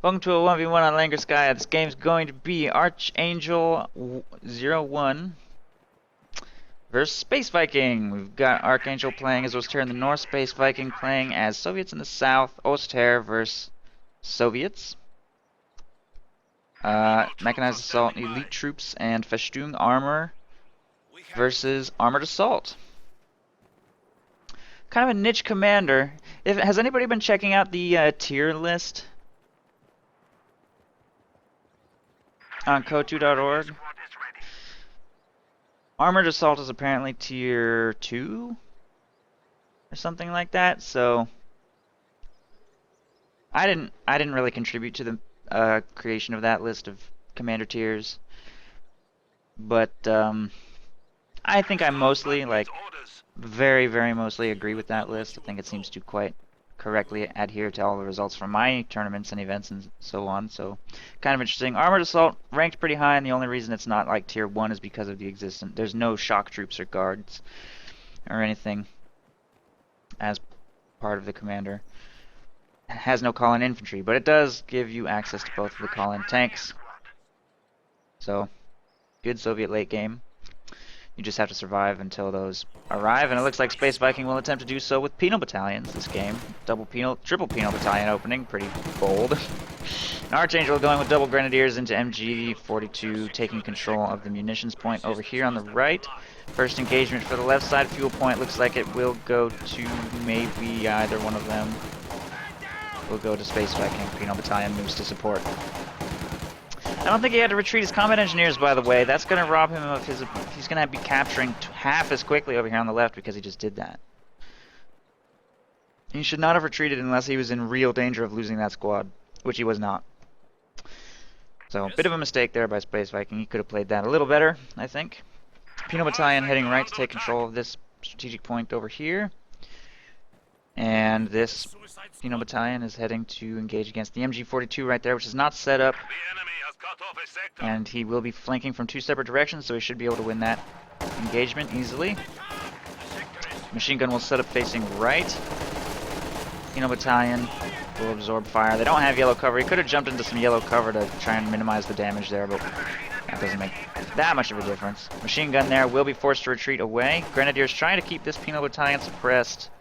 Welcome to a 1v1 on Langreskaya. This game's going to be Archangel 01 versus SpaceViking. We've got Archangel playing as Oster in the north, SpaceViking playing as Soviets in the south, Oster versus Soviets. Mechanized Assault, Elite Troops, and Festung Armor versus Armored Assault. Kind of a niche commander. Has anybody been checking out the tier list on Kotu.org? Armored Assault is apparently tier 2 or something like that, so I didn't really contribute to the creation of that list of commander tiers, but I think I mostly, like, very mostly agree with that list. I think it seems to quite correctly adhere to all the results from my tournaments and events and so on, so kind of interesting. Armored Assault ranked pretty high, and the only reason it's not like tier 1 is because of the existence. There's no shock troops or guards or anything as part of the commander. It has no call-in infantry, but it does give you access to both of the call-in tanks. So, good Soviet late game. You just have to survive until those arrive, and it looks like SpaceViking will attempt to do so with penal battalions this game. Triple penal battalion opening, pretty bold. And Archangel going with double grenadiers into MG42, taking control of the munitions point over here on the right. First engagement for the left side fuel point looks like it will go to maybe either one of them. Will go to SpaceViking. Penal battalion moves to support. I don't think he had to retreat his combat engineers, by the way. That's going to rob him of his... He's going to be capturing half as quickly over here on the left because he just did that. He should not have retreated unless he was in real danger of losing that squad, which he was not. So, a bit of a mistake there by SpaceViking. He could have played that a little better, I think. Penal Battalion heading right to take control of this strategic point over here. And this Penal Battalion is heading to engage against the MG42 right there, which is not set up. And he will be flanking from two separate directions, so he should be able to win that engagement easily. Machine gun will set up facing right. Penal Battalion will absorb fire. They don't have yellow cover. He could have jumped into some yellow cover to try and minimize the damage there, but that doesn't make that much of a difference. Machine gun there will be forced to retreat away. Grenadiers trying to keep this Penal Battalion suppressed.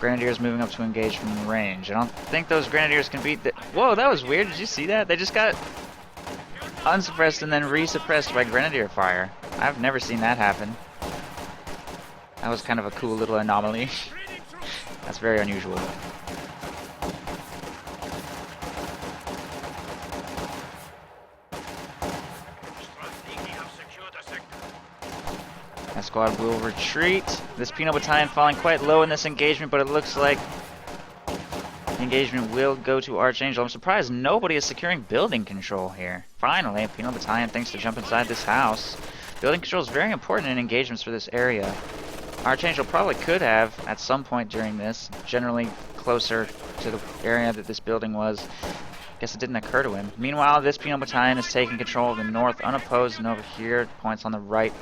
Grenadiers moving up to engage from range. I don't think those Grenadiers can beat the... Whoa, that was weird. Did you see that? They just got unsuppressed and then resuppressed by Grenadier fire. I've never seen that happen. That was kind of a cool little anomaly. That's very unusual. That squad will retreat. This Penal Battalion falling quite low in this engagement, but it looks like the engagement will go to Archangel. I'm surprised nobody is securing building control here. Finally, a Penal Battalion thinks to jump inside this house. Building control is very important in engagements for this area. Archangel probably could have, at some point during this, generally closer to the area that this building was. Guess it didn't occur to him. Meanwhile, this Penal Battalion is taking control of the north unopposed, and over here, points on the right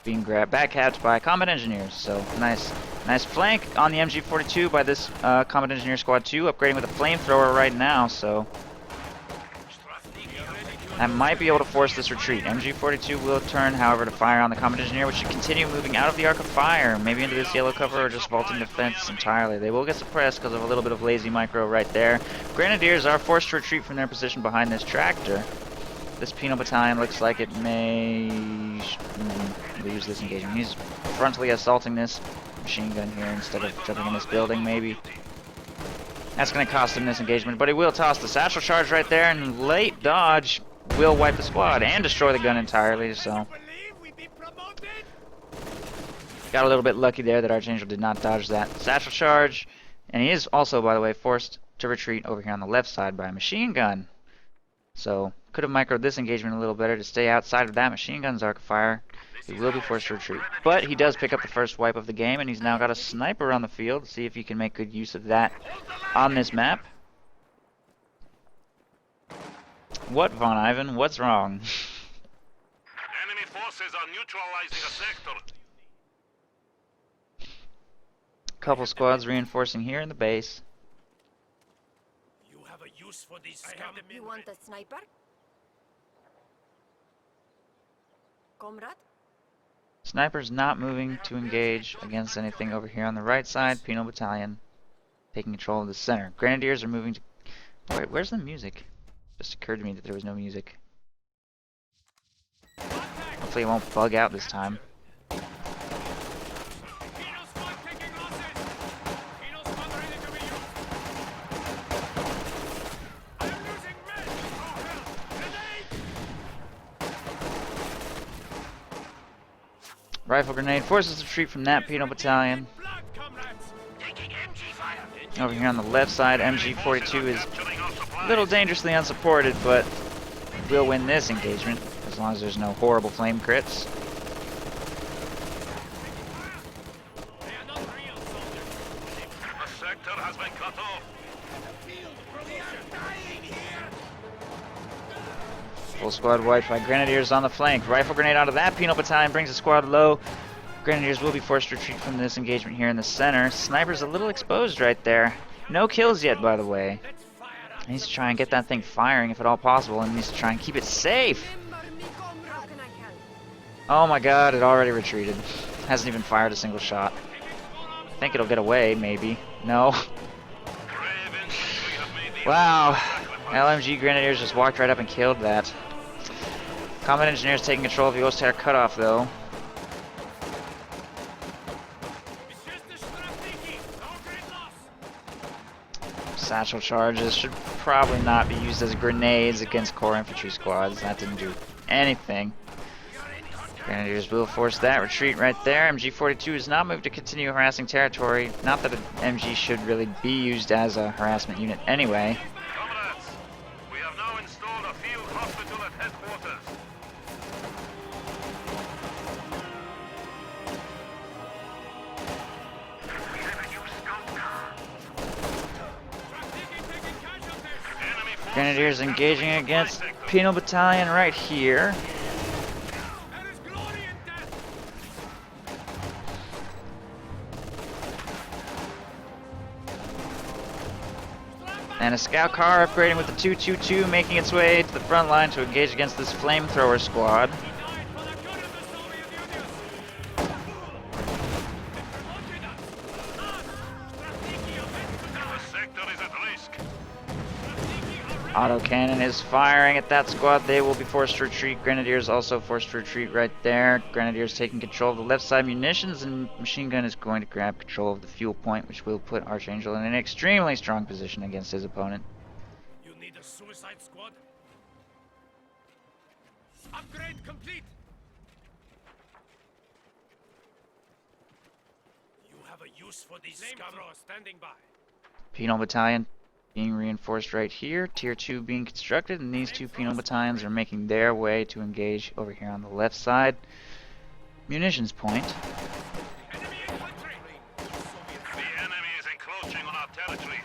being backcapped by combat engineers. So nice flank on the MG42 by this combat engineer squad 2, upgrading with a flamethrower right now. So that might be able to force this retreat. MG42 will turn, however, to fire on the combat engineer, which should continue moving out of the arc of fire, maybe into this yellow cover or just vaulting the fence entirely. They will get suppressed because of a little bit of lazy micro right there. Grenadiers are forced to retreat from their position behind this tractor. This Penal Battalion looks like it may lose this engagement. He's frontally assaulting this machine gun here instead of jumping in this building, maybe. That's going to cost him this engagement, but he will toss the satchel charge right there, and late dodge will wipe the squad and destroy the gun entirely, so got a little bit lucky there that Archangel did not dodge that satchel charge, and he is also, by the way, forced to retreat over here on the left side by a machine gun. So could have microed this engagement a little better to stay outside of that machine gun's arc of fire. He will be forced to retreat. But he does pick up the first wipe of the game, and he's now got a sniper on the field. See if he can make good use of that on this map. What, Von Ivan? What's wrong? Enemy forces are neutralizing a sector. couple squads reinforcing here in the base. You have a use for these scum. You want a sniper? Comrade? Sniper's not moving to engage against anything over here on the right side. Penal Battalion taking control of the center. Grenadiers are moving to... Wait, where's the music? Just occurred to me that there was no music. Hopefully it won't bug out this time. Rifle grenade forces retreat from that penal battalion. Over here on the left side, MG42 is a little dangerously unsupported, but will win this engagement as long as there's no horrible flame crits. The sector has been cut off. Full squad wiped by Grenadiers on the flank. Rifle grenade onto that penal battalion brings the squad low. Grenadiers will be forced to retreat from this engagement here in the center. Sniper's a little exposed right there. No kills yet, by the way. He needs to try and get that thing firing if at all possible, and needs to try and keep it safe. Oh my god, it already retreated. Hasn't even fired a single shot. I think it'll get away, maybe. No. Wow. LMG Grenadiers just walked right up and killed that. Combat Engineers taking control of the Oster cutoff, though. Satchel charges should probably not be used as grenades against core infantry squads. That didn't do anything. Grenadiers will force that retreat right there. MG42 is not moved to continue harassing territory. Not that an MG should really be used as a harassment unit anyway. Comrades, we have now installed a field hospital at headquarters. Grenadiers engaging against Penal Battalion right here. And a scout car upgrading with the 222, making its way to the front line to engage against this flamethrower squad. The sector is at risk. Autocannon is firing at that squad. They will be forced to retreat. Grenadiers also forced to retreat right there. Grenadiers taking control of the left side munitions, and Machine Gun is going to grab control of the fuel point, which will put Archangel in an extremely strong position against his opponent. You need a suicide squad? Upgrade complete. You have a use for these flamethrowers standing by. Penal Battalion being reinforced right here. Tier 2 being constructed, and these two Penal Battalions are making their way to engage over here on the left side. Munitions point. Enemy infantry. The enemy is encroaching on our territory.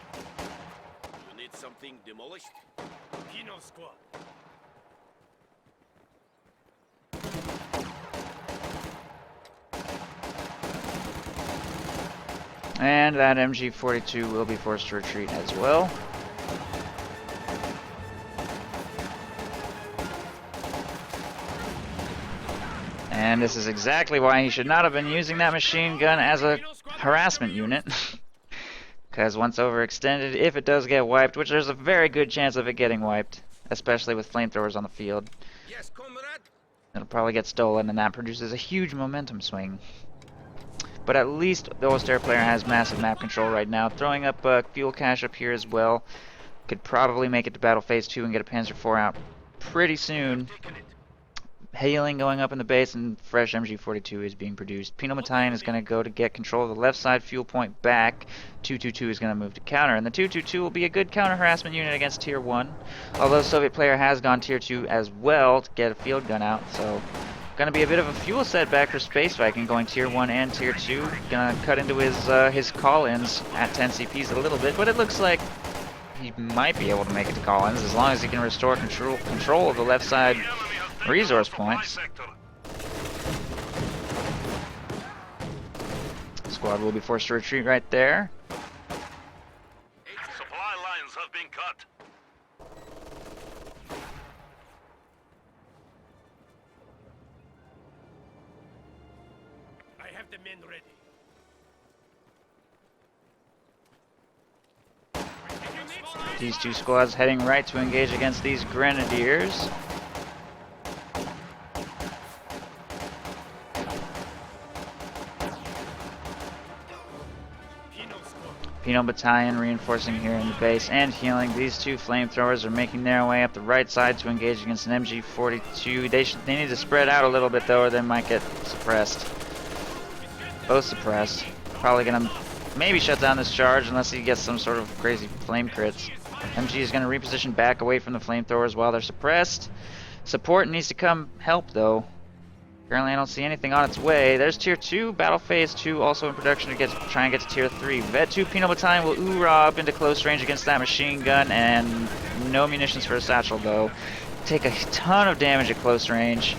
You need something demolished? Penal squad. And that MG42 will be forced to retreat as well. And this is exactly why he should not have been using that machine gun as a harassment unit. Because once overextended, if it does get wiped, which there's a very good chance of it getting wiped, especially with flamethrowers on the field, Yes, comrade. it'll probably get stolen, and that produces a huge momentum swing. But at least the Oster player has massive map control right now. Throwing up a fuel cache up here as well. Could probably make it to Battle Phase 2 and get a Panzer IV out pretty soon. Hailing going up in the base, and fresh MG42 is being produced. Penal Battalion is going to go to get control of the left side fuel point back. 222 is going to move to counter, and the 222 will be a good counter harassment unit against Tier 1. Although Soviet player has gone Tier 2 as well to get a field gun out, so going to be a bit of a fuel setback for SpaceViking going Tier 1 and Tier 2. Going to cut into his call-ins at 10 CPs a little bit, but it looks like he might be able to make it to call-ins as long as he can restore control of the left side resource points. squad will be forced to retreat right there. Supply lines have been cut. I have the men ready. These two squads heading right to engage against these grenadiers. Penal Battalion reinforcing here in the base and healing. These two flamethrowers are making their way up the right side to engage against an MG42. They need to spread out a little bit though, or they might get suppressed. Both suppressed. Probably gonna maybe shut down this charge unless he gets some sort of crazy flame crits. MG is gonna reposition back away from the flamethrowers while they're suppressed. Support needs to come help though. Currently I don't see anything on its way. There's tier 2, battle phase 2 also in production to try and get to tier 3. Vet 2 Penal Battalion will oorah up into close range against that machine gun, and no munitions for a satchel though. Take a ton of damage at close range.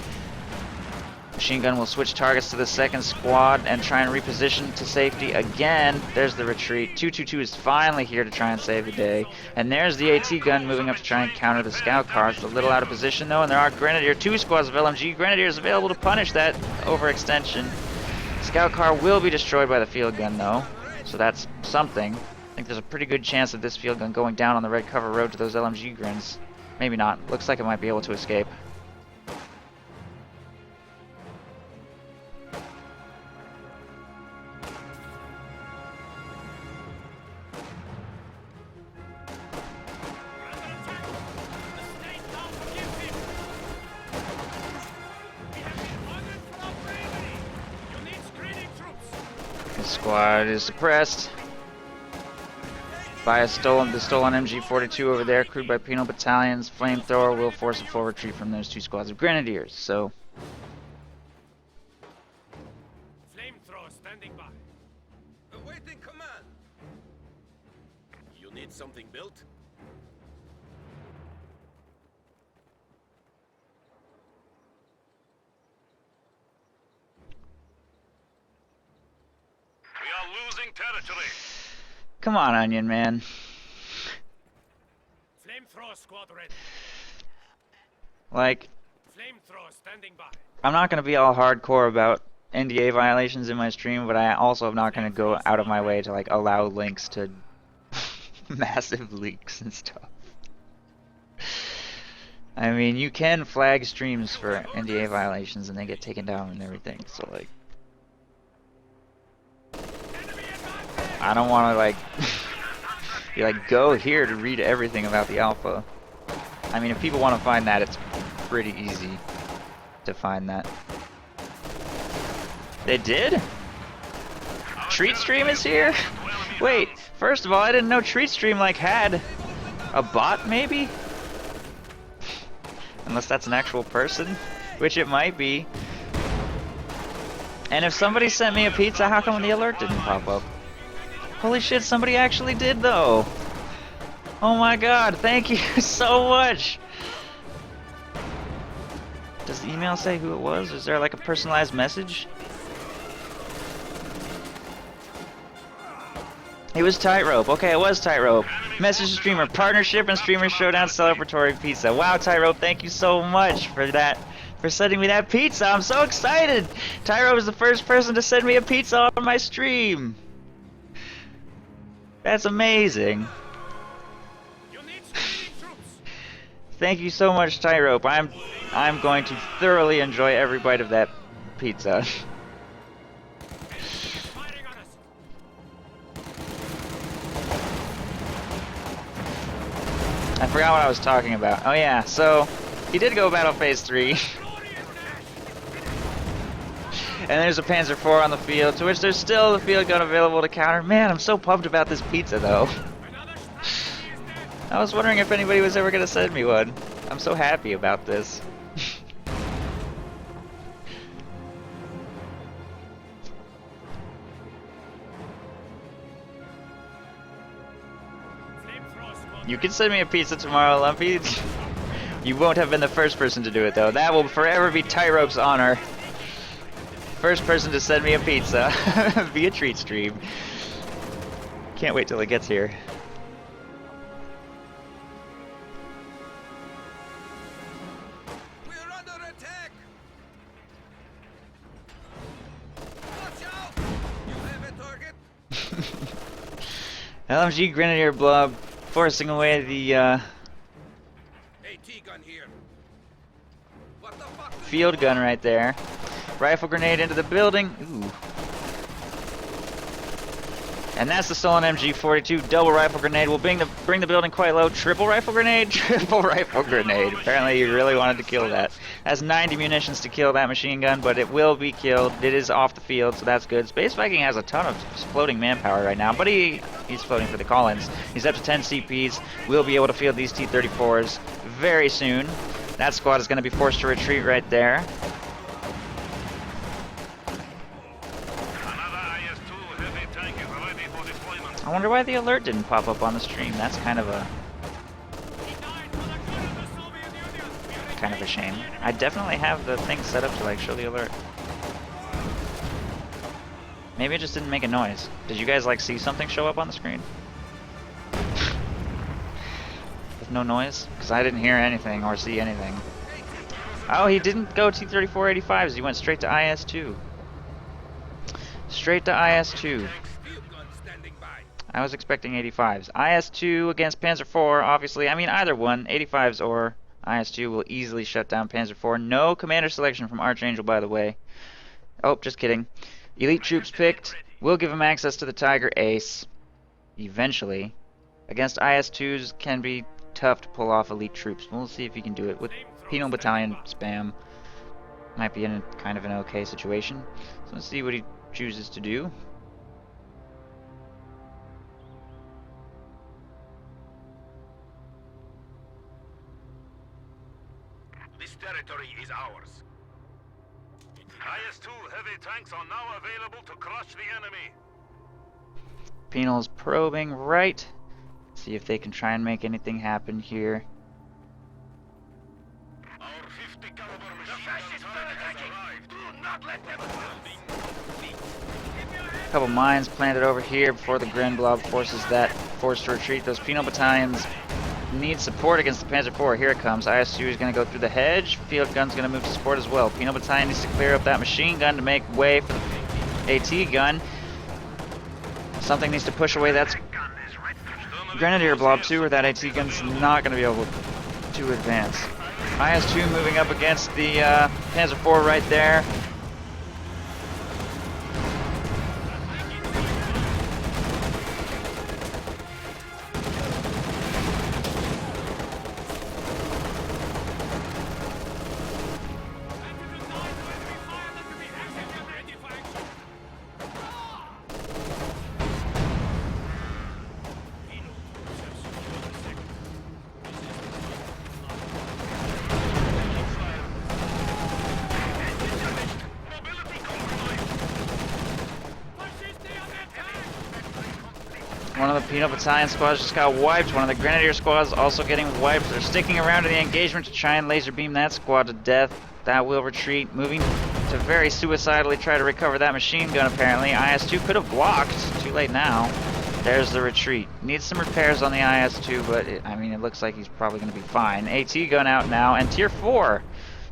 Machine gun will switch targets to the second squad and try and reposition to safety again. There's the retreat. 222 is finally here to try and save the day. And there's the AT gun moving up to try and counter the scout car. It's a little out of position though, and there are Grenadier, 2 squads of LMG Grenadiers available to punish that overextension. Scout car will be destroyed by the field gun though, so that's something. I think there's a pretty good chance of this field gun going down on the red cover road to those LMG Grins. Maybe not. Looks like it might be able to escape. The squad is suppressed by the stolen MG42 over there, crewed by Penal Battalions. Flamethrower will force a full retreat from those 2 squads of Grenadiers. So, Flamethrower standing by. Awaiting command. You need something built? We are losing territory. come on, Onion Man. Flamethrower squad ready. Like, Flamethrower standing by. I'm not going to be all hardcore about NDA violations in my stream, but I also am not going to go out of my way to like allow links to massive leaks and stuff. I mean, you can flag streams for NDA violations and they get taken down and everything, so like, I don't want to like be like, go here to read everything about the alpha. I mean, if people want to find that, it's pretty easy to find that. They did? Treat Stream is here? Wait, first of all, I didn't know Treat Stream like had a bot, maybe? Unless that's an actual person, which it might be. And if somebody sent me a pizza, how come the alert didn't pop up? Holy shit, somebody actually did though! Oh my god, thank you so much! Does the email say who it was? Is there like a personalized message? It was Tightrope. Okay, it was Tightrope. Message to streamer, partnership and streamer showdown celebratory pizza. Wow, Tightrope, thank you so much for that, for sending me that pizza. I'm so excited. Tightrope is the first person to send me a pizza on my stream. That's amazing. Thank you so much, Tightrope. I'm going to thoroughly enjoy every bite of that pizza. I forgot what I was talking about. Oh yeah, so he did go battle phase 3. And there's a Panzer IV on the field, to which there's still the field gun available to counter. Man, I'm so pumped about this pizza though. I was wondering if anybody was ever gonna send me one. I'm so happy about this. You can send me a pizza tomorrow, Lumpy. You won't have been the first person to do it though. That will forever be Tightrope's honor. first person to send me a pizza via treat stream. Can't wait till it gets here. We're under attack! Watch out! You have a target? LMG Grenadier Blob forcing away the AT gun here. What the fuck? field gun right there. Rifle grenade into the building. Ooh. And that's the stolen MG42. Double rifle grenade will bring the building quite low. Triple rifle grenade? Triple rifle grenade. Apparently you really wanted to kill that. Has 90 munitions to kill that machine gun, but it will be killed. It is off the field, so that's good. SpaceViking has a ton of floating manpower right now, but he's floating for the call-ins. He's up to 10 CPs. We'll be able to field these T-34s very soon. That squad is going to be forced to retreat right there. I wonder why the alert didn't pop up on the stream. That's kind of a shame. I definitely have the thing set up to like show the alert. Maybe it just didn't make a noise. Did you guys like see something show up on the screen? With no noise? Because I didn't hear anything or see anything. Oh, he didn't go T-34-85s. He went straight to IS-2. Straight to IS-2. I was expecting 85s. IS-2 against Panzer IV, obviously. I mean, either one, 85s or IS-2 will easily shut down Panzer IV. No commander selection from Archangel, by the way. Oh, just kidding. Elite troops picked. We'll give him access to the Tiger Ace. Eventually. Against IS-2s can be tough to pull off elite troops. We'll see if he can do it with Penal Battalion spam. Might be in a kind of an okay situation. So let's see what he chooses to do. This territory is ours. IS-2 heavy tanks are now available to crush the enemy. Penal's probing right. See if they can try and make anything happen here. Our 50 caliber machine gun turret has arrived. Do not let them A couple mines planted over here before the Gren Blob forces that forced to retreat. Those Penal battalions need support against the Panzer IV. Here it comes. IS-2 is going to go through the hedge. Field gun's going to move to support as well. Penal battalion needs to clear up that machine gun to make way for the AT gun. Something needs to push away that Grenadier Blob too, or that AT gun's not going to be able to advance. IS-2 moving up against the Panzer IV right there. One of the Penal Battalion squads just got wiped. One of the Grenadier squads also getting wiped. They're sticking around in the engagement to try and laser beam that squad to death. That will retreat, moving to very suicidally try to recover that machine gun apparently. IS-2 could have blocked. Too late now. There's the retreat. Needs some repairs on the IS-2, but it looks like he's probably going to be fine. AT gun out now, and Tier 4.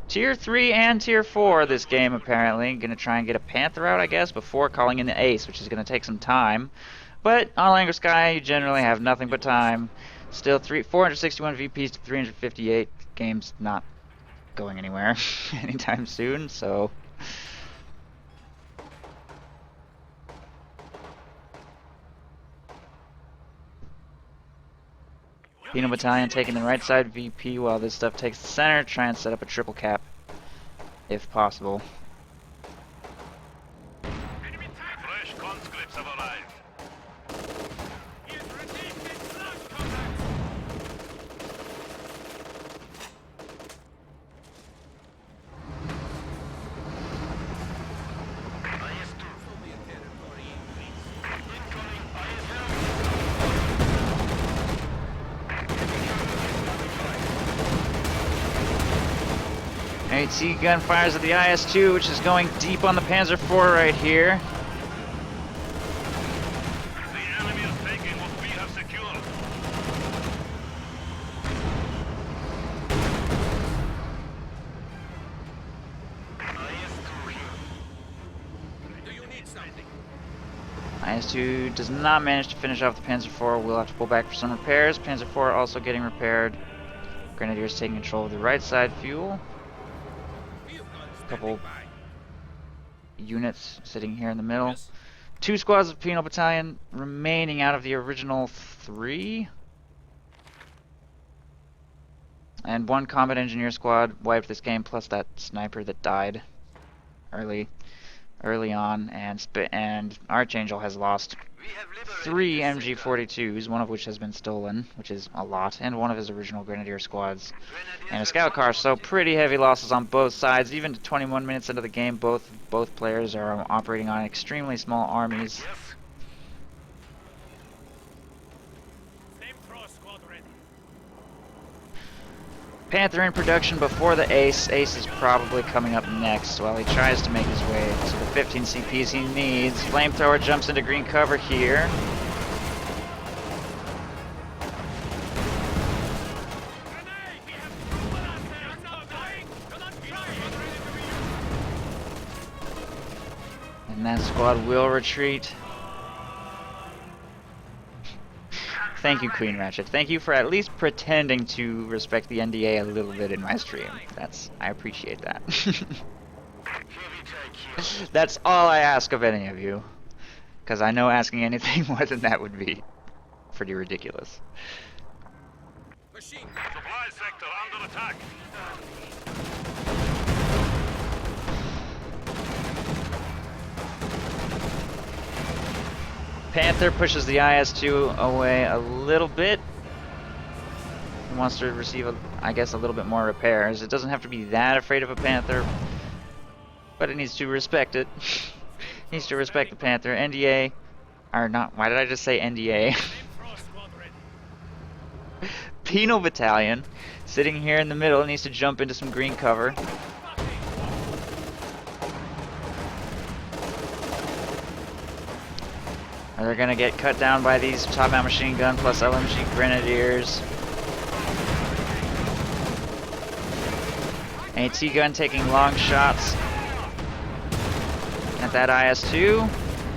Tier 3 and Tier 4 this game apparently. Going to try and get a Panther out, I guess, before calling in the Ace, which is going to take some time. But on Langreskaya, you generally have nothing but time. Still 461 VPs to 358. Game's not going anywhere anytime soon, so... Penal Battalion taking the right side VP while this stuff takes the center. Try and set up a triple cap, if possible. Fresh conscripts have arrived. AT gun fires at the IS-2, which is going deep on the Panzer IV right here. The enemy is taking what we have secured. Do you need something? IS-2 does not manage to finish off the Panzer IV. We'll have to pull back for some repairs. Panzer IV also getting repaired. Grenadiers taking control of the right side fuel. A couple units sitting here in the middle. Yes. 2 squads of Penal Battalion remaining out of the original 3. And 1 combat engineer squad wiped this game, plus that sniper that died early on, and Archangel has lost 3 MG42s, one of which has been stolen, which is a lot, and one of his original Grenadier squads, and a scout car. So pretty heavy losses on both sides. Even 21 minutes into the game, both players are operating on extremely small armies. Flamethrower squad ready. Panther in production before the Ace. Ace is probably coming up next while he tries to make his way to the 15 CPs he needs. Flamethrower jumps into green cover here. And that squad will retreat. Thank you, Queen Ratchet. Thank you for at least pretending to respect the NDA a little bit in my stream. I appreciate that. That's all I ask of any of you. Because I know asking anything more than that would be pretty ridiculous. Machine. Supply sector under attack. Panther pushes the IS-2 away a little bit. He wants to receive, I guess, a little bit more repairs. It doesn't have to be that afraid of a Panther, but it needs to respect it. It needs to respect the Panther. NDA, or not, why did I just say NDA? Penal Battalion, sitting here in the middle, needs to jump into some green cover. They're gonna get cut down by these top-mount machine gun plus LMG grenadiers. AT gun taking long shots at that IS-2.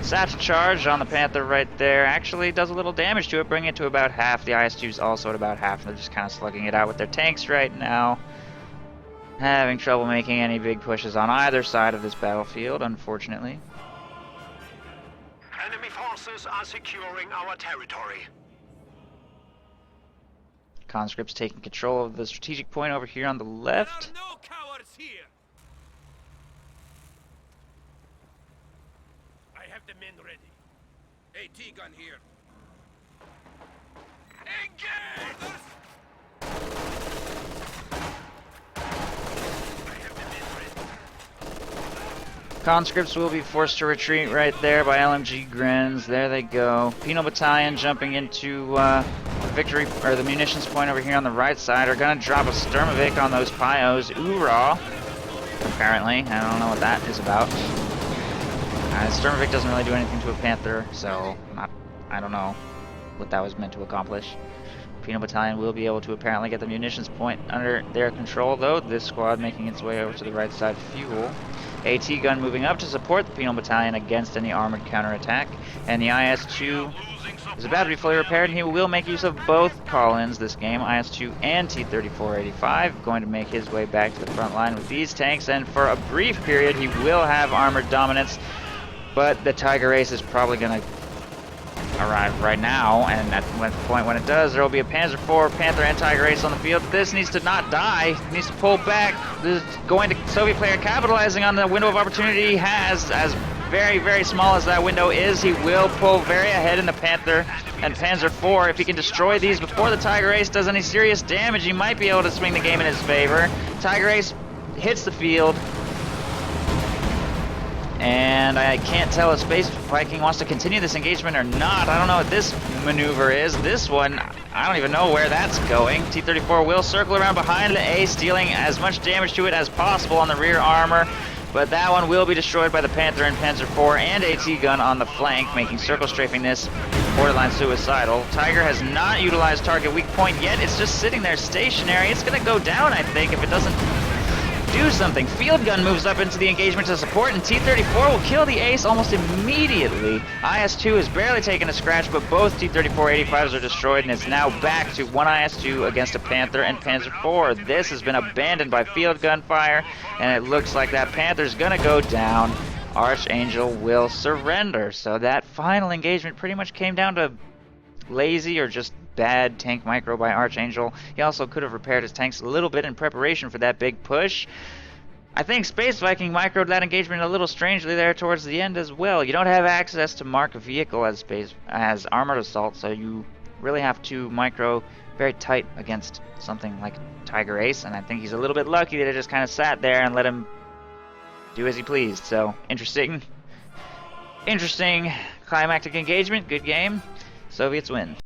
Satchel charge on the Panther right there. Actually does a little damage to it, bringing it to about half. The IS-2's also at about half. They're just kind of slugging it out with their tanks right now. Having trouble making any big pushes on either side of this battlefield, unfortunately. Enemy forces are securing our territory. Conscripts taking control of the strategic point over here on the left. There are no cowards here. I have the men ready. AT gun here. Engage! Orders! I have the men ready. Conscripts will be forced to retreat right there by LMG Grens. There they go. Penal Battalion jumping into victory, or the munitions point over here on the right side, are gonna drop a Sturmovik on those Pyos. Oorah! Apparently, I don't know what that is about. Sturmovik doesn't really do anything to a Panther, so I don't know what that was meant to accomplish. Penal Battalion will be able to apparently get the munitions point under their control, though. This squad making its way over to the right side fuel. AT gun moving up to support the Penal Battalion against any armored counterattack. And the IS-2 is about to be fully repaired, and he will make use of both call-ins this game, IS-2 and T-3485. Going to make his way back to the front line with these tanks, and for a brief period he will have armored dominance, but the Tiger Ace is probably going to arrive right now, and at the point when it does, there will be a Panzer IV, Panther, and Tiger Ace on the field. This needs to not die. It needs to pull back. This is going to Soviet player capitalizing on the window of opportunity he has. As very, very small as that window is, he will pull very ahead in the Panther and Panzer IV. If he can destroy these before the Tiger Ace does any serious damage, he might be able to swing the game in his favor. Tiger Ace hits the field. And I can't tell if SpaceViking wants to continue this engagement or not. I don't know what this maneuver is. This one, I don't even know where that's going. T-34 will circle around behind the Ace, dealing as much damage to it as possible on the rear armor. But that one will be destroyed by the Panther and Panzer IV and AT gun on the flank, making circle strafing this borderline suicidal. Tiger has not utilized target weak point yet. It's just sitting there stationary. It's going to go down, I think, if it doesn't do something. Field gun moves up into the engagement to support, and T-34 will kill the Ace almost immediately. IS-2 is barely taking a scratch, but both T-34 85s are destroyed, and it's now back to one IS-2 against a Panther and Panzer IV. This has been abandoned by field gun fire, and it looks like that Panther's gonna go down. Archangel will surrender. So that final engagement pretty much came down to lazy or just bad tank micro by Archangel. He also could have repaired his tanks a little bit in preparation for that big push. I think SpaceViking microed that engagement a little strangely there towards the end as well. You don't have access to mark a vehicle as armored assault, so you really have to micro very tight against something like Tiger Ace, and I think he's a little bit lucky that it just kind of sat there and let him do as he pleased. So interesting climactic engagement, good game. Soviets win.